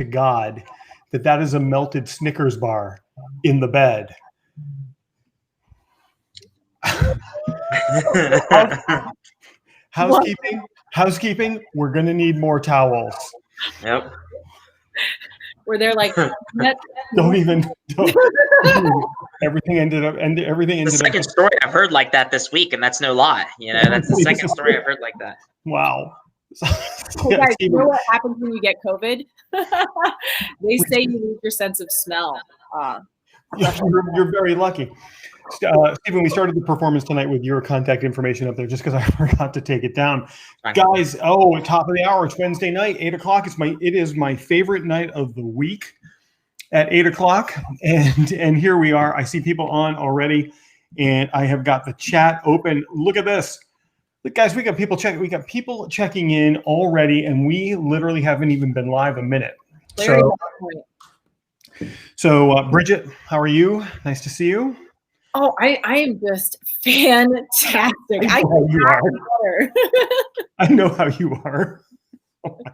to God that that is a melted Snickers bar in the bed. Housekeeping, we're going to need more towels. Yep. Where they're like, don't. Everything ended up. The second story I've heard like that this week, and that's no lie. You know, that's the second story I've heard like that. Wow. Hey guys, you know what happens when you get COVID? They say you lose your sense of smell. You're very lucky. Stephen, we started the performance tonight with your contact information up there just because I forgot to take it down. Fine. Guys, top of the hour, it's Wednesday night, 8 o'clock. It is my favorite night of the week at 8 o'clock. And here we are. I see people on already, and I have got the chat open. Look at this. Look, guys, we got people checking in already, and we literally haven't even been live a minute. So Bridget, how are you? Nice to see you. Oh, I am just fantastic. I know how you are. Oh my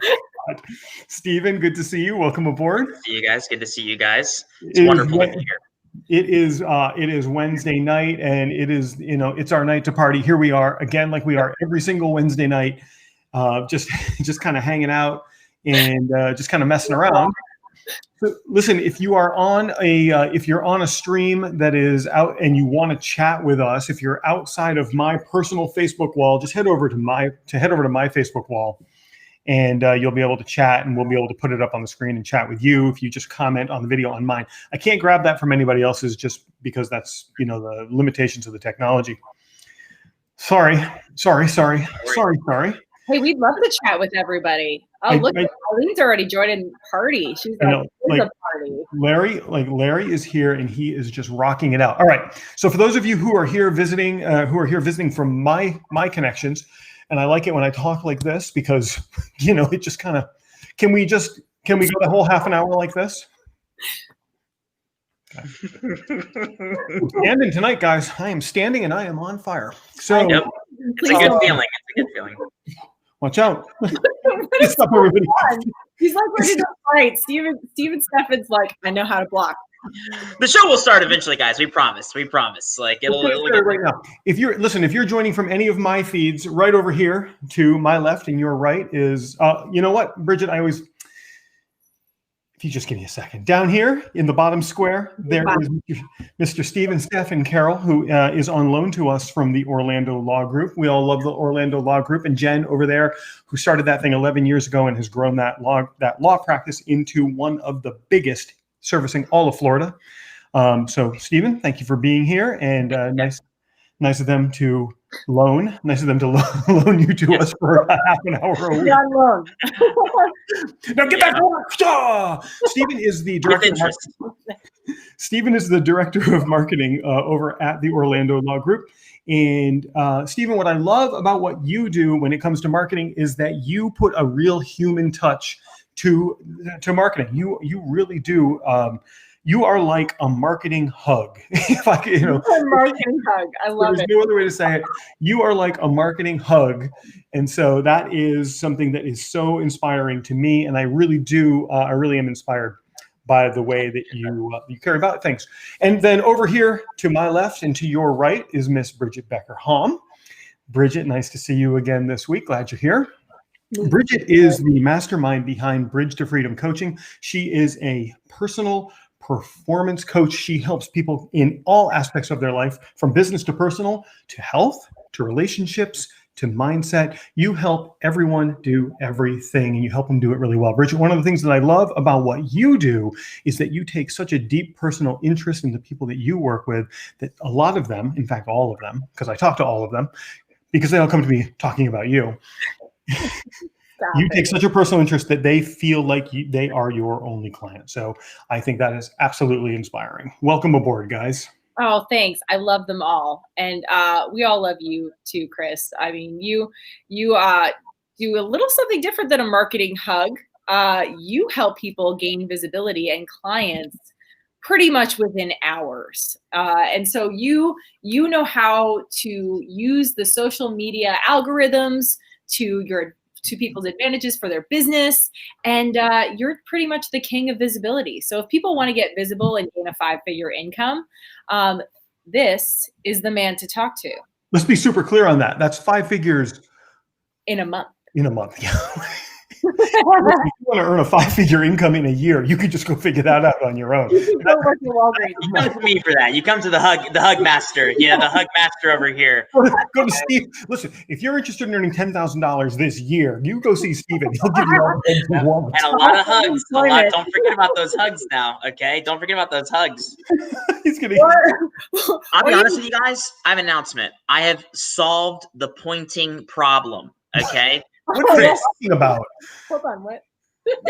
God. Stephen, good to see you. Welcome aboard. Good to see you guys. Good to see you guys. It's wonderful to be here. It is Wednesday night, and it is, it's our night to party. Here we are again, like we are every single Wednesday night, just kind of hanging out and just kind of messing around. So listen, if you're on a stream that is out and you want to chat with us, if you're outside of my personal Facebook wall, just head over to my Facebook wall, and you'll be able to chat, and we'll be able to put it up on the screen and chat with you if you just comment on the video on mine. I can't grab that from anybody else's just because that's the limitations of the technology. Sorry. Hey, we'd love to chat with everybody. Eileen's already joining party. She's like, it's a party. Larry is here, and he is just rocking it out. All right. So for those of you who are here visiting, from my connections, and I like it when I talk like this because it just kind of can we go the whole half an hour like this? I'm standing tonight, guys. I am standing, and I am on fire. So it's a good feeling. It's a good feeling. Watch out. Stop everybody. He's like ready to fight. Steven Steffen's like, I know how to block. The show will start eventually, guys. We promise. Like it'll right now. If you're joining from any of my feeds, right over here to my left and your right is you know what, Bridget, if you just give me a second. Down here in the bottom square, there is Mr. Stephen Steffen Carroll, who is on loan to us from the Orlando Law Group. We all love the Orlando Law Group. And Jen over there, who started that thing 11 years ago and has grown that law practice into one of the biggest, servicing all of Florida. So, Stephen, thank you for being here. And nice of them to loan you to us for a half an hour a week. On loan. Now get back to work. Stephen is the director. Stephen is the director of marketing over at the Orlando Law Group. And Stephen, what I love about what you do when it comes to marketing is that you put a real human touch to marketing. You really do. You are like a marketing hug. If I could, a marketing hug. I love it. There's no other way to say it. You are like a marketing hug, and so that is something that is so inspiring to me. And I really do. I really am inspired by the way that you carry about things. And then over here to my left and to your right is Miss Bridget Becker-Hom. Bridget, nice to see you again this week. Glad you're here. Bridget is the mastermind behind Bridge to Freedom Coaching. She is a personal performance coach. She helps people in all aspects of their life, from business to personal, to health, to relationships, to mindset. You help everyone do everything, and you help them do it really well. Bridget, one of the things that I love about what you do is that you take such a deep personal interest in the people that you work with that a lot of them, in fact, all of them, because I talk to all of them, because they all come to me talking about you. You take such a personal interest that they feel like they are your only client. So I think that is absolutely inspiring. Welcome aboard, guys. Oh, thanks. I love them all. And we all love you too, Chris. I mean, you do a little something different than a marketing hug. You help people gain visibility and clients pretty much within hours. And so you know how to use the social media algorithms to to people's advantages for their business. And you're pretty much the king of visibility. So if people want to get visible and gain a 5-figure income, this is the man to talk to. Let's be super clear on that. That's 5 figures in a month. In a month, yeah. If you want to earn a 5-figure income in a year, you could just go figure that out on your own. You come to me for that. You come to the hug master. Yeah, the hug master over here. Go to Steve. Listen, if you're interested in earning $10,000 this year, you go see Steven. He'll give you all the things you want. And a lot of hugs. Don't forget about those hugs now, okay? Don't forget about those hugs. He's gonna. I'll be honest with you guys. I have an announcement. I have solved the pointing problem. Okay. What are you talking about? Hold on, what?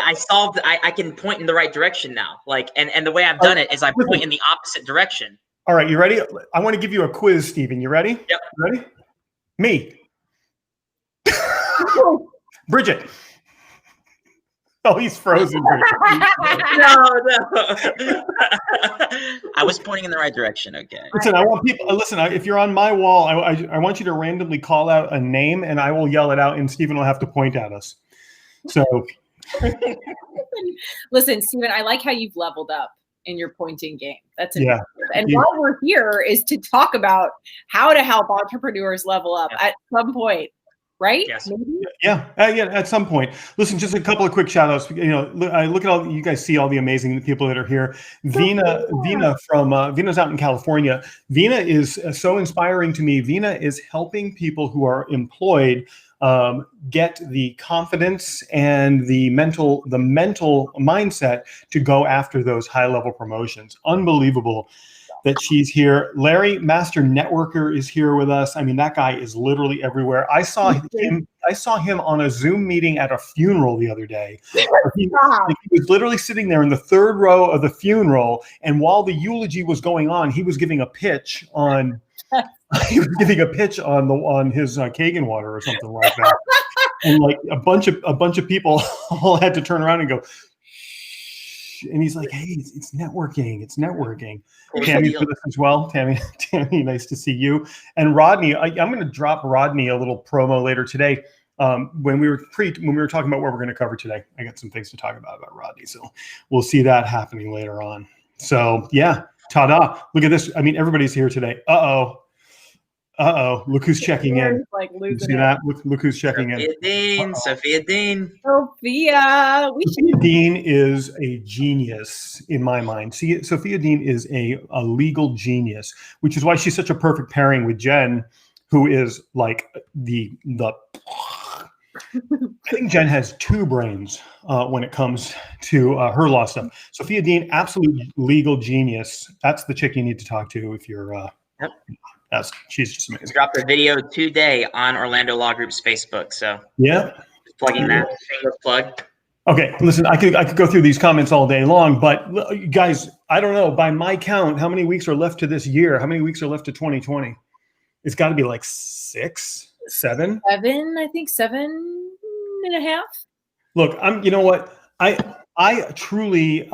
I solved. I can point in the right direction now. Like, and the way I've done it is I point in the opposite direction. All right, you ready? I want to give you a quiz, Steven. You ready? Yep. Ready? Me. Bridget. Oh, he's frozen. No. I was pointing in the right direction. Okay. Listen, I want people. Listen, if you're on my wall, I want you to randomly call out a name, and I will yell it out, and Steven will have to point at us. So. Listen, Steven, I like how you've leveled up in your pointing game. That's yeah. And why we're here is to talk about how to help entrepreneurs level up at some point. Right? Yes. Yeah. At some point. Listen, just a couple of quick shout outs. You know, I look at all you guys see all the amazing people that are here. Vina from Vina's out in California. Vina is so inspiring to me. Vina is helping people who are employed get the confidence and the mental mindset to go after those high level promotions. Unbelievable that she's here. Larry, Master Networker, is here with us. I mean, that guy is literally everywhere. I saw him on a Zoom meeting at a funeral the other day. He was literally sitting there in the 3rd row of the funeral, and while the eulogy was going on, he was giving a pitch on his Kagan water or something like that. And like a bunch of people all had to turn around and go, and he's like, hey, it's networking. It's networking. Tammy's with us as well. Tammy, nice to see you. And Rodney, I'm going to drop Rodney a little promo later today. When we were talking about what we're going to cover today, I got some things to talk about Rodney. So we'll see that happening later on. So yeah, ta-da. Look at this. I mean, everybody's here today. Uh-oh. Look who's checking in. Like see that? Look who's checking in. Sophia Dean. Sophia Dean is a genius in my mind. See, Sophia Dean is a legal genius, which is why she's such a perfect pairing with Jen, who is like the I think Jen has 2 brains when it comes to her law stuff. Sophia Dean, absolute legal genius. That's the chick you need to talk to if you're Yep. She's just amazing. Dropped a video today on Orlando Law Group's Facebook. So yeah, just plugging that. Shameless plug. Okay, listen, I could go through these comments all day long, but guys, I don't know. By my count, how many weeks are left to this year? How many weeks are left to 2020? It's got to be like 6, 7. 7, I think 7.5. Look, you know what? I truly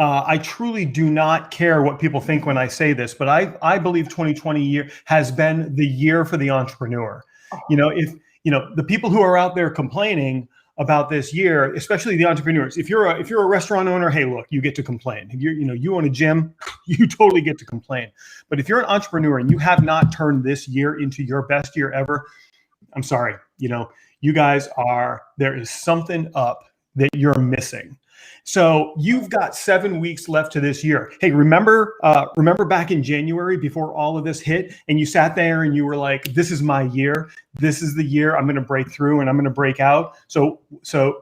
do not care what people think when I say this, but I believe 2020 has been the year for the entrepreneur. You know, if the people who are out there complaining about this year, especially the entrepreneurs, if you're a restaurant owner, hey, look, you get to complain. If you own a gym, you totally get to complain. But if you're an entrepreneur and you have not turned this year into your best year ever, I'm sorry, you guys there is something up that you're missing. So you've got 7 weeks left to this year. Hey, remember back in January before all of this hit, and you sat there and you were like, this is my year. This is the year I'm going to break through and I'm going to break out. So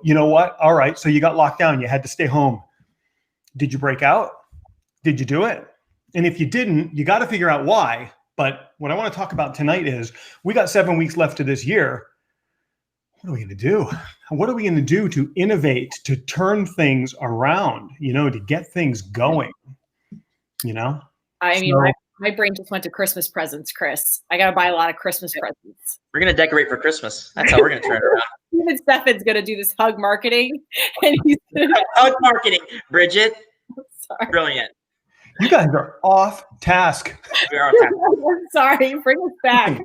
you know what? All right. So you got locked down. You had to stay home. Did you break out? Did you do it? And if you didn't, you got to figure out why. But what I want to talk about tonight is we got 7 weeks left to this year. What are we going to do? What are we going to do to innovate, to turn things around, to get things going, I mean, my brain just went to Christmas presents, Chris. I got to buy a lot of Christmas presents. We're going to decorate for Christmas. That's how we're going to turn it around. Even Stefan's going to do this hug marketing. And he's hug marketing, Bridget. Sorry. Brilliant. You guys are off task. We are off task. I'm sorry. Bring us back.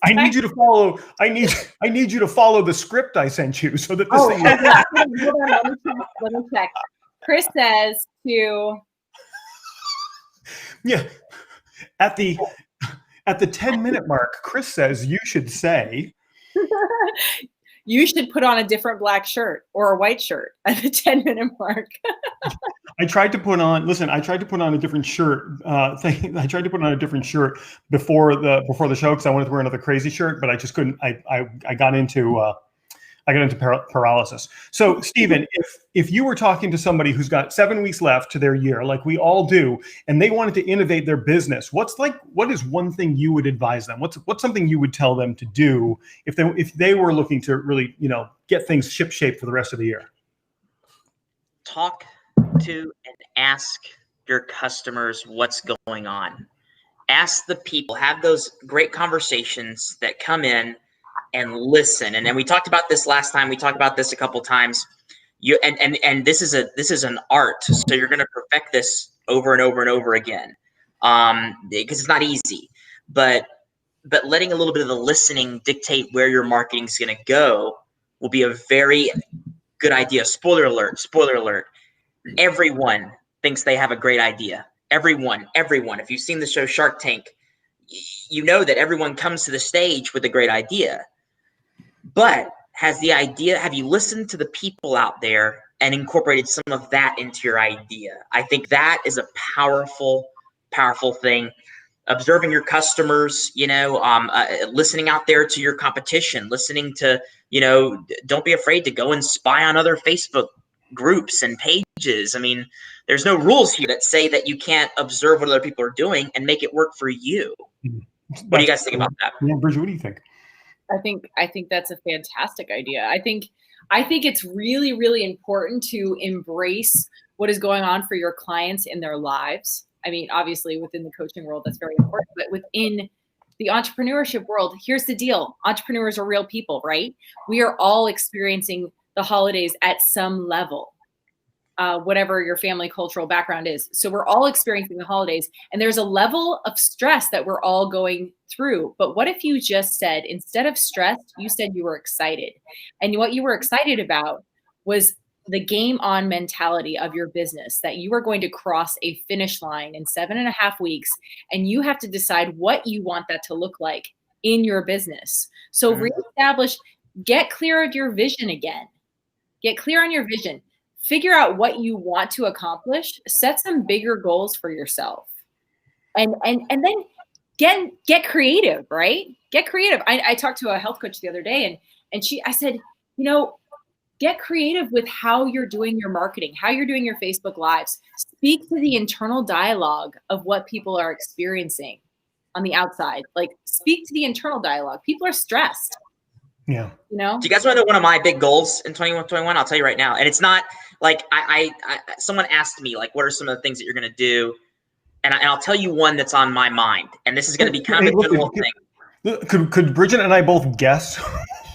I need you to follow. I need you to follow the script I sent you, so that this thing. Yeah. Hold on, let me check. Chris says to. Yeah, at the 10-minute mark, Chris says you should say. You should put on a different black shirt or a white shirt at the 10-minute mark. I tried to put on a different shirt. I tried to put on a different shirt before the show because I wanted to wear another crazy shirt, but I just couldn't. I got into paralysis. So, Stephen, if you were talking to somebody who's got 7 weeks left to their year, like we all do, and they wanted to innovate their business, what is one thing you would advise them? What's something you would tell them to do if they were looking to really, get things shipshape for the rest of the year? Talk to and ask your customers what's going on. Ask the people, have those great conversations that come in and listen. And then we talked about this last time. We talked about this a couple times. And this is an art. So you're going to perfect this over and over and over again. Because it's not easy, but letting a little bit of the listening dictate where your marketing is going to go will be a very good idea. Spoiler alert. Everyone thinks they have a great idea. Everyone. If you've seen the show Shark Tank, you know that everyone comes to the stage with a great idea. But have you listened to the people out there and incorporated some of that into your idea? I think that is a powerful thing. Observing your customers, listening out there to your competition, listening to, don't be afraid to go and spy on other Facebook groups and pages. I mean, there's no rules here that say that you can't observe what other people are doing and make it work for you. What do you guys think about that? Yeah, Bridget, what do you think? I think that's a fantastic idea. I think it's really, really important to embrace what is going on for your clients in their lives. I mean, obviously within the coaching world, that's very important, but within the entrepreneurship world, here's the deal. Entrepreneurs are real people, right? We are all experiencing the holidays at some level, whatever your family cultural background is. So we're all experiencing the holidays, and there's a level of stress that we're all going through. But what if you just said, instead of stressed, you said you were excited? And what you were excited about was the game on mentality of your business, that you are going to cross a finish line in 7.5 weeks, and you have to decide what you want that to look like in your business. So reestablish, get clear of your vision again. Get clear on your vision. Figure out what you want to accomplish. Set some bigger goals for yourself. And then get creative, right? Get creative. I talked to a health coach the other day, and I said, get creative with how you're doing your marketing, how you're doing your Facebook Lives. Speak to the internal dialogue of what people are experiencing on the outside. Like, speak to the internal dialogue. People are stressed. Yeah. Do you guys want to know one of my big goals in 2021? I'll tell you right now. And it's not like someone asked me, like, what are some of the things that you're going to do? And I'll tell you one that's on my mind. And this is going to be kind of a general thing. Could Bridget and I both guess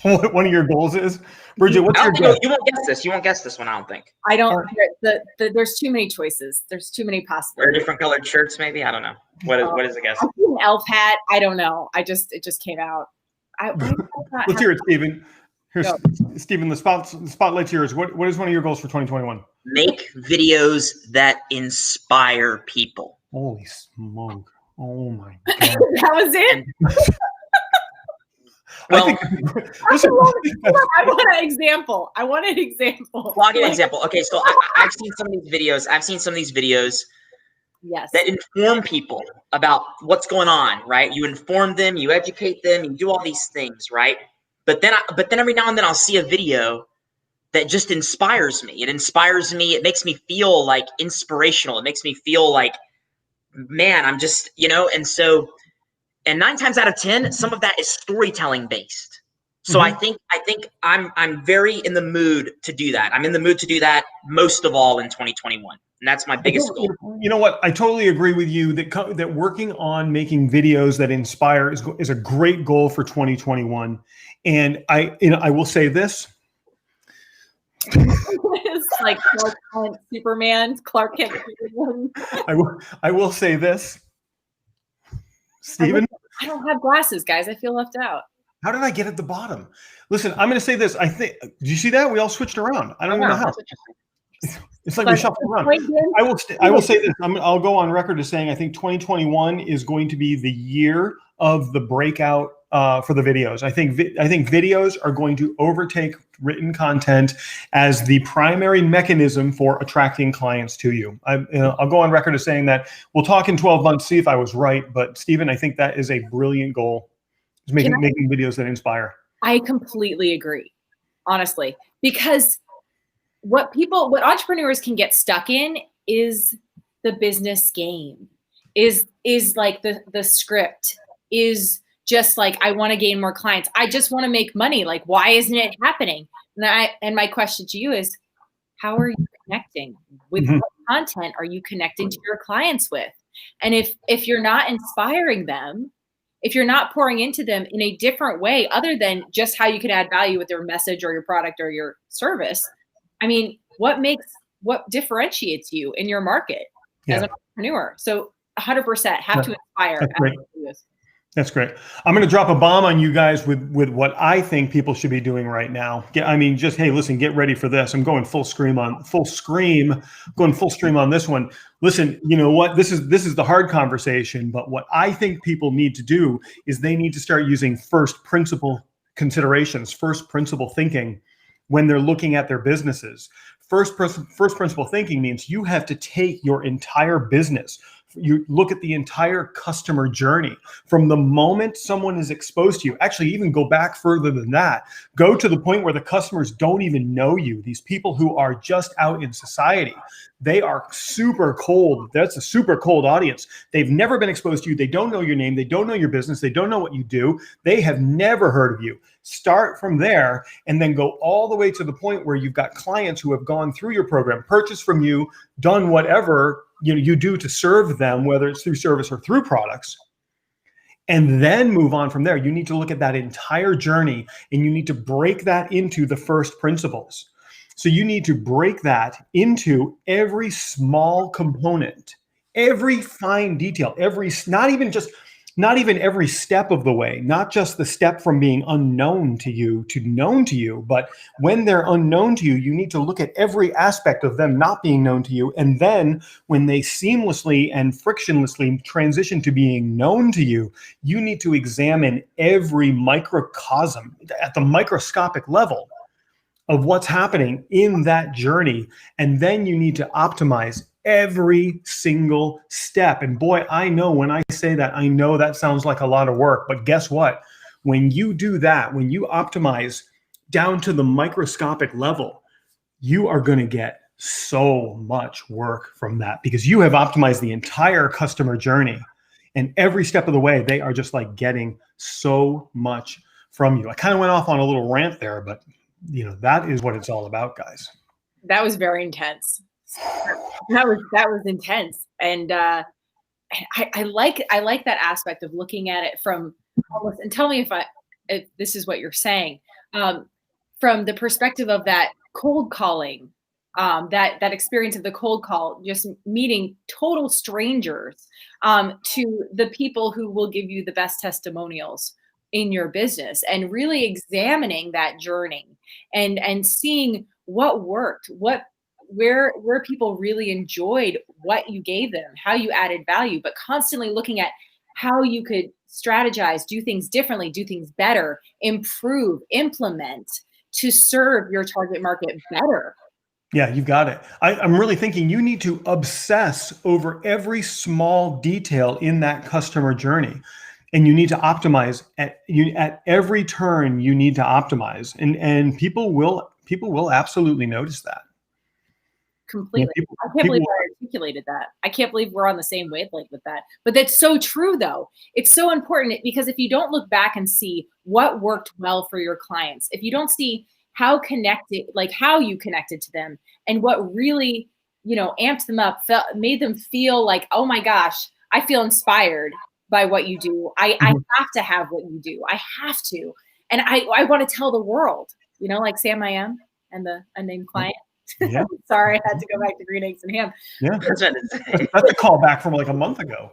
what one of your goals is? Bridget, what's your guess? You won't guess this. You won't guess this one, I don't think. I don't. There's too many choices. There's too many possibilities. Or different colored shirts, maybe. I don't know. What is the guess? I see an elf hat. I don't know. It just came out. Let's hear it, Stephen. Here's Stephen. The spotlight's yours. What is one of your goals for 2021? Make videos that inspire people. Holy smoke! Oh my god! That was it. Well, I want an example. Well, I'll give you an example. Okay, so I've seen some of these videos. Yes. That inform people about what's going on, right? You inform them, you educate them, you do all these things, right? But then every now and then I'll see a video that just inspires me. It inspires me. It makes me feel like inspirational. It makes me feel like, man, I'm just, and 9 times out of 10, some of that is storytelling based. So I think I'm very in the mood to do that. I'm in the mood to do that most of all in 2021. And that's my biggest goal. You know what? I totally agree with you that working on making videos that inspire is a great goal for 2021. And I will say this. It's like Clark Kent, Superman, Clark Kent, Superman. I will say this, Stephen. I don't have glasses, guys. I feel left out. How did I get at the bottom? Listen, I'm going to say this. I think, did you see that? We all switched around. I don't even know how. It's like we shuffled around. I will say this. I'll go on record as saying I think 2021 is going to be the year of the breakout for the videos. I think videos are going to overtake written content as the primary mechanism for attracting clients to you. I'll go on record as saying that. We'll talk in 12 months, see if I was right. But Stephen, I think that is a brilliant goal. Is making videos that inspire. I completely agree, honestly, because what entrepreneurs can get stuck in is the business game, is like the script, is just like, I want to gain more clients. I just want to make money. Like, why isn't it happening? And my question to you is, how are you connecting with what content are you connecting to your clients with? And if you're not inspiring them, if you're not pouring into them in a different way, other than just how you can add value with your message or your product or your service, I mean, what differentiates you in your market as an entrepreneur? So 100% have to inspire. That's great. I'm going to drop a bomb on you guys with what I think people should be doing right now. I mean, just, hey, listen, get ready for this. I'm going full stream on this one. Listen, you know what? This is the hard conversation, but what I think people need to do is they need to start using first principle considerations, first principle thinking when they're looking at their businesses. First principle thinking means you have to take your entire business. You look at the entire customer journey from the moment someone is exposed to you. Actually, even go back further than that. Go to the point where the customers don't even know you. These people who are just out in society, they are super cold. That's a super cold audience. They've never been exposed to you. They don't know your name. They don't know your business. They don't know what you do. They have never heard of you. Start from there and then go all the way to the point where you've got clients who have gone through your program, purchased from you, done whatever you do to serve them, whether it's through service or through products, and then move on from there. You need to look at that entire journey and you need to break that into the first principles. So you need to break that into every small component, every fine detail, not even every step of the way, not just the step from being unknown to you to known to you, but when they're unknown to you, you need to look at every aspect of them not being known to you. And then when they seamlessly and frictionlessly transition to being known to you, you need to examine every microcosm at the microscopic level of what's happening in that journey. And then you need to optimize every single step. And boy, I know when I say that, I know that sounds like a lot of work, but guess what? When you do that, when you optimize down to the microscopic level, you are going to get so much work from that because you have optimized the entire customer journey. And every step of the way, they are just like getting so much from you. I kind of went off on a little rant there, but that is what it's all about, guys. That was very intense. That was intense, and I like that aspect of looking at it from almost. And tell me if this is what you're saying, from the perspective of that cold calling, that experience of the cold call, just meeting total strangers, to the people who will give you the best testimonials in your business, and really examining that journey and seeing what worked, where people really enjoyed what you gave them, how you added value, but constantly looking at how you could strategize, do things differently, do things better, improve, implement to serve your target market better. Yeah, you've got it. I'm really thinking you need to obsess over every small detail in that customer journey. And you need to optimize at every turn. You need to optimize, and people will absolutely notice that. Completely. I can't believe I articulated that. I can't believe we're on the same wavelength with that. But that's so true, though. It's so important because if you don't look back and see what worked well for your clients, if you don't see how you connected to them and what really, amped them up, made them feel like, oh my gosh, I feel inspired by what you do. I have to have what you do. I have to. And I want to tell the world, like Sam I Am and the unnamed client. Yeah. Sorry, I had to go back to green eggs and ham. Yeah. That's what it is. That's a callback from like a month ago.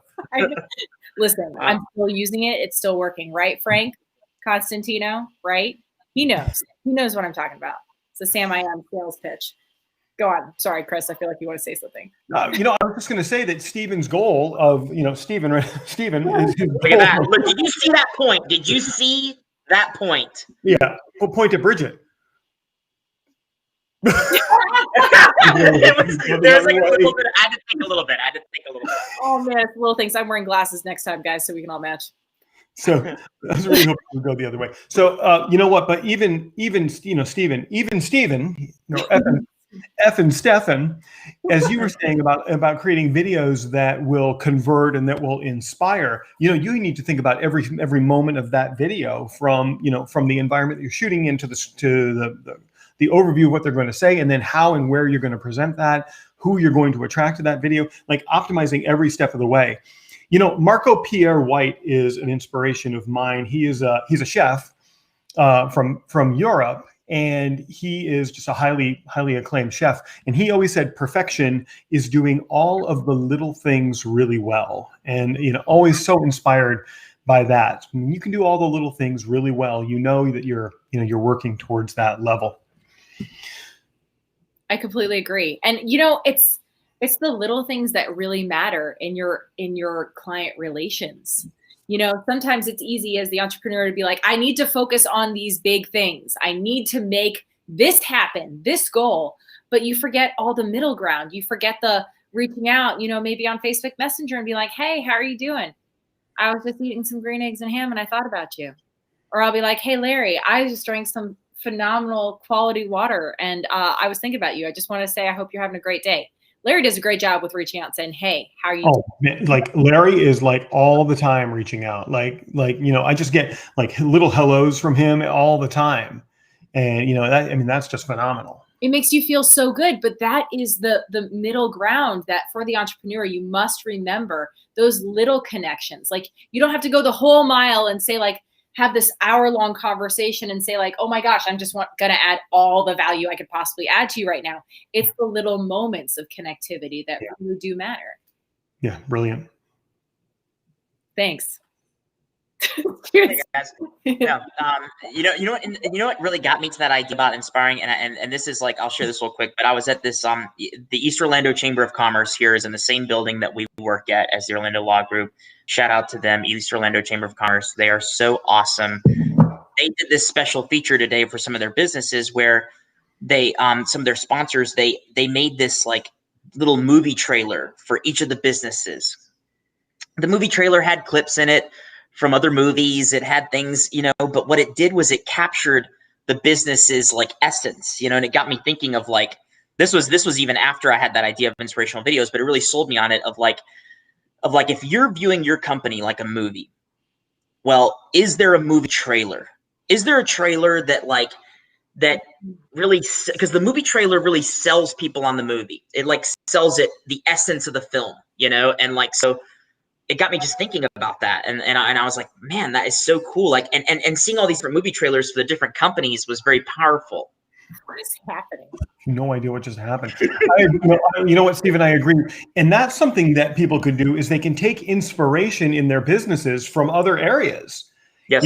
Listen, I'm still using it. It's still working, right, Frank Constantino? Right? He knows. He knows what I'm talking about. It's a Sam I Am sales pitch. Go on. Sorry, Chris. I feel like you want to say something. I was just going to say that Steven's goal of, Steven is his Look at that. Look, did you see that point? Did you see that point? Yeah. We'll point to Bridget. There was like a little bit. I had to think a little bit. Oh man, it's little things. I'm wearing glasses next time, guys, so we can all match. So I was really hoping it would go the other way. So you know what? But even Steven, F and Stefan, as you were saying about creating videos that will convert and that will inspire, you need to think about every moment of that video from the environment that you're shooting into the overview of what they're going to say, and then how and where you're going to present that, who you're going to attract to that video, like optimizing every step of the way. Marco Pierre White is an inspiration of mine. He's a chef from Europe, and he is just a highly acclaimed chef. And he always said perfection is doing all of the little things really well. And always so inspired by that. When you can do all the little things really well, that you're working towards that level. I completely agree. And it's the little things that really matter in your client relations. Sometimes it's easy as the entrepreneur to be like, I need to focus on these big things. I need to make this happen, this goal. But you forget all the middle ground. You forget the reaching out, maybe on Facebook Messenger and be like, hey, how are you doing? I was just eating some green eggs and ham and I thought about you. Or I'll be like, hey, Larry, I just drank some phenomenal quality water and I was thinking about you. I just want to say I hope you're having a great day. Larry does a great job with reaching out, saying, "Hey, how are you?" Oh, man, like Larry is like all the time reaching out. Like I just get like little hellos from him all the time, and that's just phenomenal. It makes you feel so good, but that is the middle ground that for the entrepreneur you must remember those little connections. Like you don't have to go the whole mile and say like have this hour-long conversation and say like, oh my gosh, I'm just going to add all the value I could possibly add to you right now. It's the little moments of connectivity that really do matter. Yeah, brilliant. Thanks. Hey guys. Yeah, you know what really got me to that idea about inspiring, and this is like, I'll share this real quick, but I was at this the East Orlando Chamber of Commerce here is in the same building that we work at as the Orlando Law Group. Shout out to them, East Orlando Chamber of Commerce. They are so awesome. They did this special feature today for some of their businesses where they some of their sponsors they made this like little movie trailer for each of the businesses. The movie trailer had clips in it from other movies. It had things, but what it did was it captured the business's like essence, and it got me thinking of like, this was even after I had that idea of inspirational videos, but it really sold me on it of like, if you're viewing your company like a movie, well, is there a movie trailer? Is there a trailer that really, because the movie trailer really sells people on the movie. It like sells it, the essence of the film, and like, so it got me just thinking about that. And I was like, man, that is so cool. Like, and seeing all these different movie trailers for the different companies was very powerful. What is happening? No idea what just happened. You know what, Stephen, I agree. And that's something that people could do is they can take inspiration in their businesses from other areas. Yes.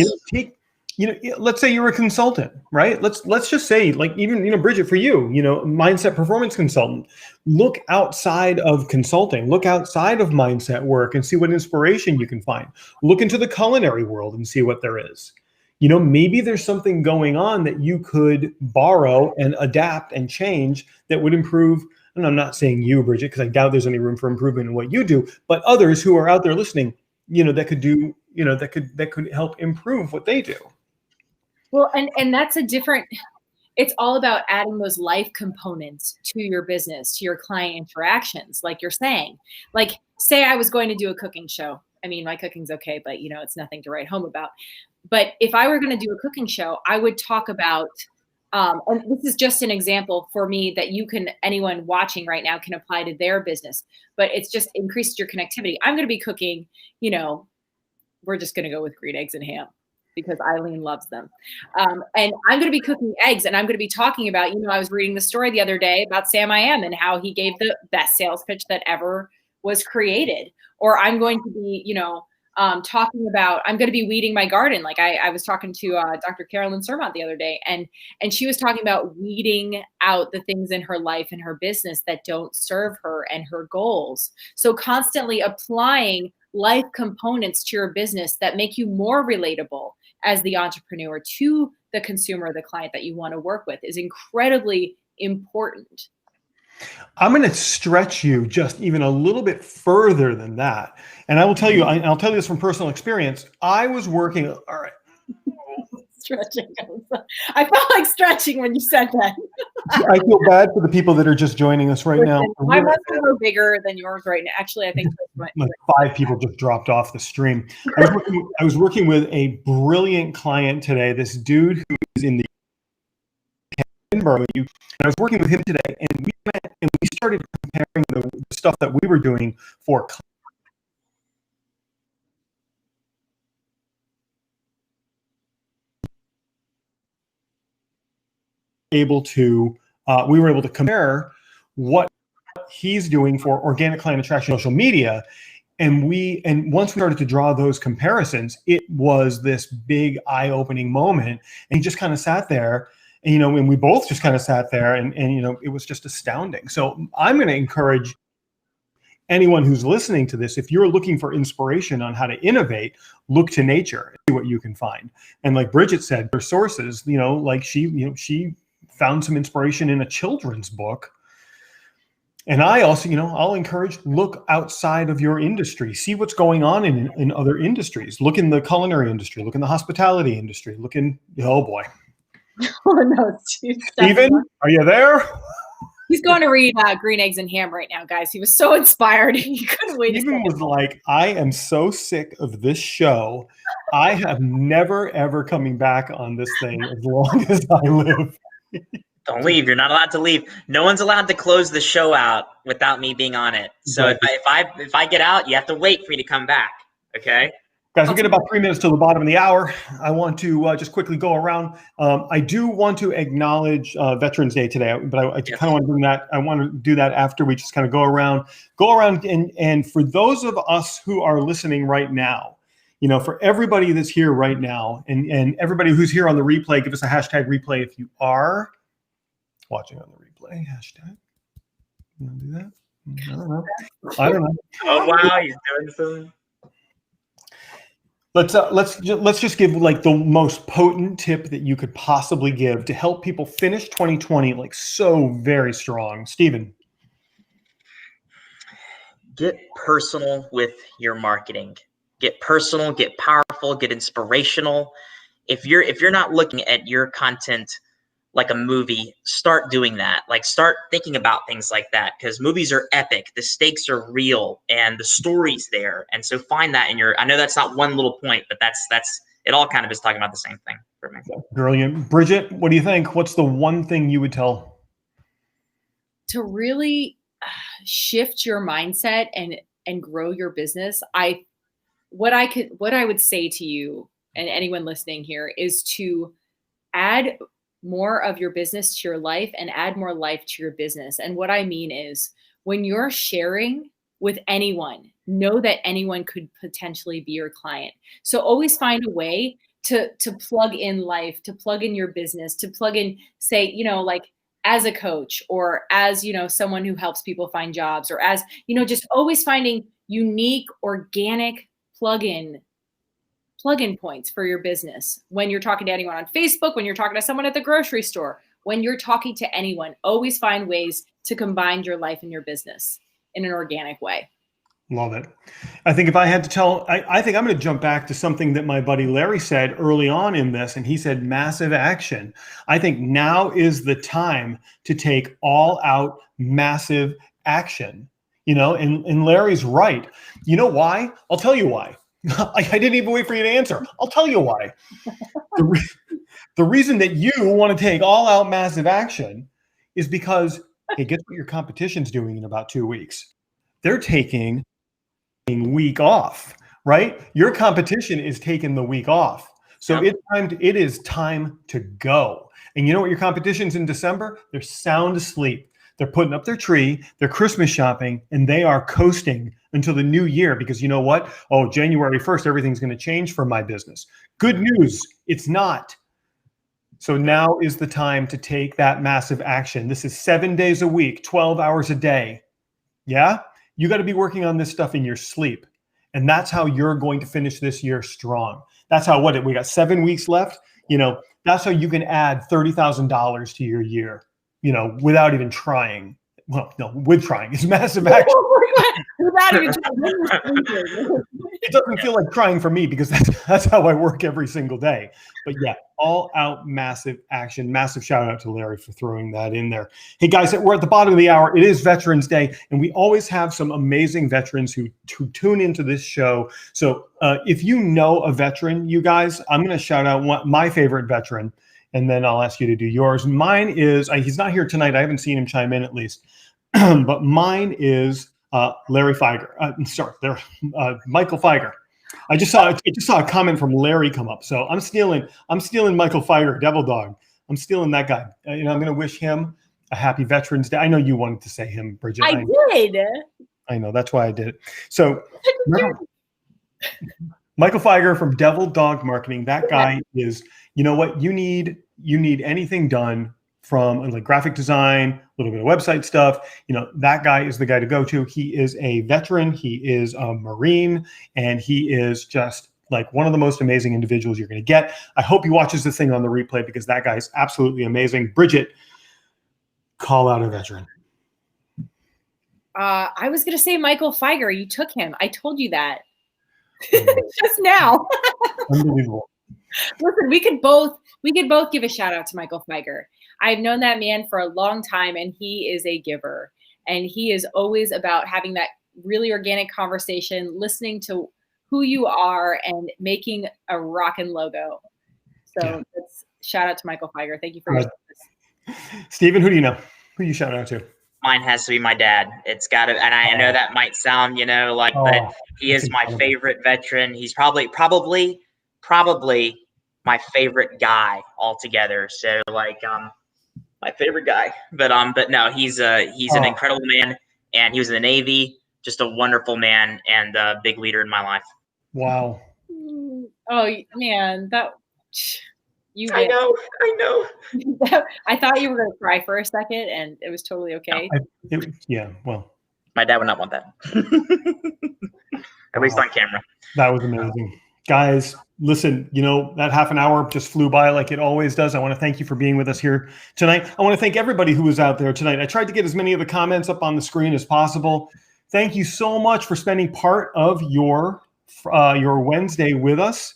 Let's say you're a consultant, right? Let's just say, like, even Bridget, for you, mindset performance consultant. Look outside of consulting, look outside of mindset work and see what inspiration you can find. Look into the culinary world and see what there is. Maybe there's something going on that you could borrow and adapt and change that would improve. And I'm not saying you, Bridget, because I doubt there's any room for improvement in what you do, but others who are out there listening, that could do, that could help improve what they do. Well, and that's it's all about adding those life components to your business, to your client interactions, like you're saying. Like, say I was going to do a cooking show. I mean, my cooking's okay, but it's nothing to write home about. But if I were going to do a cooking show, I would talk about, and this is just an example for me that anyone watching right now can apply to their business, but it's just increased your connectivity. I'm going to be cooking, we're just going to go with green eggs and ham. because Eileen loves them. And I'm going to be cooking eggs, and I'm going to be talking about, I was reading the story the other day about Sam I Am and how he gave the best sales pitch that ever was created. Or I'm going to be, talking about, I'm going to be weeding my garden. Like I was talking to Dr. Carolyn Sermont the other day, and she was talking about weeding out the things in her life and her business that don't serve her and her goals. So constantly applying life components to your business that make you more relatable as the entrepreneur to the consumer, the client that you want to work with, is incredibly important. I'm going to stretch you just even a little bit further than that. And I will tell you, I'll tell you this from personal experience. I was working, all right. Stretching. I felt like stretching when you said that. I feel bad for the people that are just joining us right now. My muscles are bigger than yours right now. Actually, I think like 5 people just dropped off the stream. I was working with a brilliant client today. This dude who is in the Edinburgh, and I was working with him today, and we went and we started comparing the stuff that we were doing for we were able to compare what he's doing for organic client attraction social media. And once we started to draw those comparisons, it was this big eye-opening moment. And he just kind of sat there, and, and we both just kind of sat there, and it was just astounding. So I'm going to encourage anyone who's listening to this, if you're looking for inspiration on how to innovate, look to nature and see what you can find. And like Bridget said, their sources, like she found some inspiration in a children's book. And I also, I'll encourage, look outside of your industry, see what's going on in other industries. Look in the culinary industry, look in the hospitality industry, oh boy. Oh no, Stephen, are you there? He's going to read Green Eggs and Ham right now, guys. He was so inspired. He couldn't wait. Stephen was like, I am so sick of this show. I have never, ever coming back on this thing as long as I live. Don't leave. You're not allowed to leave. No one's allowed to close the show out without me being on it. So if I get out, you have to wait for me to come back. Okay. Guys, we'll get about 3 minutes till the bottom of the hour. I want to just quickly go around. I do want to acknowledge Veterans Day today, but I kind of want to do that. I want to do that after we just kind of go around, and for those of us who are listening right now, for everybody that's here right now, and everybody who's here on the replay, give us a hashtag replay if you are watching on the replay. Hashtag. You want to do that? I don't know. Oh wow, he's doing something. Let's just give like the most potent tip that you could possibly give to help people finish 2020 like so very strong. Stephen. Get personal with your marketing. Get personal, get powerful, get inspirational. If you're not looking at your content like a movie, start doing that. Like start thinking about things like that, because movies are epic. The stakes are real and the story's there. And so find that in I know that's not one little point, but that's it all kind of is talking about the same thing for me. Brilliant. Bridget, what do you think? What's the one thing you would tell? To really shift your mindset and grow your business. What I would say to you and anyone listening here is to add more of your business to your life and add more life to your business. And what I mean is when you're sharing with anyone, know that anyone could potentially be your client. So always find a way to plug in life, to plug in your business, to plug in, say, like as a coach or as, someone who helps people find jobs, or as, just always finding unique, organic plug-in points for your business. When you're talking to anyone on Facebook, when you're talking to someone at the grocery store, when you're talking to anyone, always find ways to combine your life and your business in an organic way. Love it. I think if I had to tell, I think I'm going to jump back to something that my buddy Larry said early on in this, and he said massive action. I think now is the time to take all out massive action, and Larry's right. You know why? I'll tell you why. I didn't even wait for you to answer. I'll tell you why. The reason that you want to take all out massive action is because, hey, guess what your competition's doing in about 2 weeks? They're taking a week off, right? Your competition is taking the week off. So it is time to go. And you know what your competition's in December? They're sound asleep. They're putting up their tree, they're Christmas shopping, and they are coasting until the new year because you know what? Oh, January 1st, everything's going to change for my business. Good news, it's not. So now is the time to take that massive action. This is 7 days a week, 12 hours a day. Yeah? You got to be working on this stuff in your sleep. And that's how you're going to finish this year strong. That's how, we got 7 weeks left. You know, that's how you can add $30,000 to your year. You know, without even trying. Well, no, with trying. It's massive action. Without even trying. It doesn't feel like trying for me because that's how I work every single day. But yeah, all out massive action. Massive shout out to Larry for throwing that in there. Hey guys, we're at the bottom of the hour. It is Veterans Day, and we always have some amazing veterans who tune into this show. So if you know a veteran, you guys, I'm going to shout out my favorite veteran. And then I'll ask you to do yours. Mine is, he's not here tonight. I haven't seen him chime in at least. But mine is Larry Feiger. Michael Feiger. I just saw a comment from Larry come up. So I'm stealing Michael Feiger, Devil Dog. I'm stealing that guy. I'm going to wish him a happy Veterans Day. I know you wanted to say him, Bridget. I did. I know. That's why I did it. So Michael Feiger from Devil Dog Marketing. That guy is, you know what? You need anything done from like graphic design, a little bit of website stuff. That guy is the guy to go to. He is a veteran. He is a Marine, and he is just like one of the most amazing individuals you're going to get. I hope he watches this thing on the replay because that guy is absolutely amazing. Bridget, call out a veteran. I was going to say Michael Feiger. You took him. I told you that. Just now. Unbelievable. Listen, we could both give a shout out to Michael Feiger. I've known that man for a long time, and he is a giver. And he is always about having that really organic conversation, listening to who you are, and making a rockin' logo. So shout out to Michael Feiger. Thank you for your service. Stephen, who do you know? Who you shout out to? Mine has to be my dad. It's got to, and I know that might sound, but he is my favorite veteran. He's probably my favorite guy altogether. So my favorite guy, but no, he's an incredible man, and he was in the Navy, just a wonderful man and a big leader in my life. Wow. Oh man, I know. I thought you were going to cry for a second, and it was totally okay. Well, my dad would not want that. At least on camera. That was amazing. Guys, listen, that half an hour just flew by like it always does. I want to thank you for being with us here tonight. I want to thank everybody who was out there tonight. I tried to get as many of the comments up on the screen as possible. Thank you so much for spending part of your Wednesday with us.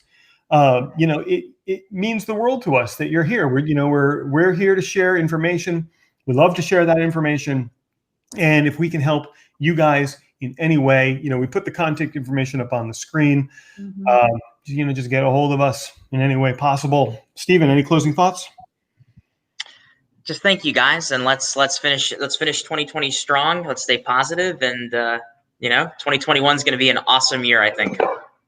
It means the world to us that you're here. We're here to share information. We love to share that information. And if we can help you guys in any way, we put the contact information up on the screen. Mm-hmm. Just get a hold of us in any way possible. Stephen, any closing thoughts? Just thank you guys, and let's finish 2020 strong. Let's stay positive, and 2021 is going to be an awesome year, I think.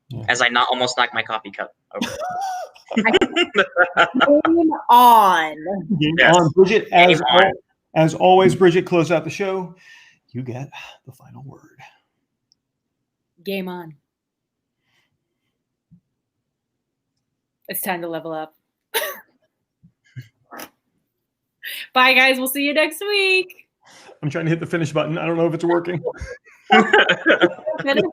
Yeah. As I almost knocked my coffee cup over. Game on. Yes. On, Bridget. As always, Bridget, close out the show. You get the final word. Game on. It's time to level up. Bye, guys. We'll see you next week. I'm trying to hit the finish button. I don't know if it's working. Finish